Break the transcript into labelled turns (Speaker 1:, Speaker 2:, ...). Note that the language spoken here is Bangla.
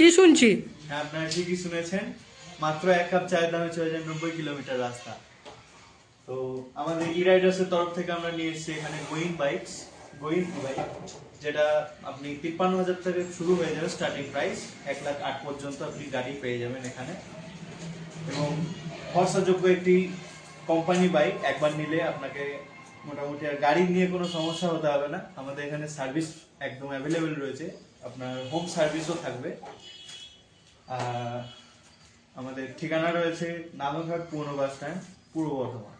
Speaker 1: কি শুনছি?
Speaker 2: হ্যাঁ, আপনারা ঠিকই শুনেছেন, মাত্র 1 কাপ চায়ের দামে চলে যায় 90 কিলোমিটার রাস্তা। তো আমাদের ই রাইডার্সের তরফ থেকে আমরা নিয়ে এসেছি এখানে গোয়িং বাইক, যেটা আপনি 53,000 থেকে শুরু হয়ে যাবে স্টার্টিং প্রাইস, 1,08,000 পর্যন্ত আপনি গাড়ি পেয়ে যাবেন এখানে। এবং ভরসাযোগ্য একটি কোম্পানি বাইক, একবার নিলে আপনাকে মোটামুটি আর গাড়ি নিয়ে কোনো সমস্যা হতে হবে না। আমাদের এখানে সার্ভিস একদম অ্যাভেলেবেল রয়েছে, আপনার হোম সার্ভিসও থাকবে। আমাদের ঠিকানা রয়েছে নালনঘাট পুরনো বাস স্ট্যান্ড, পূর্ব বর্ধমান।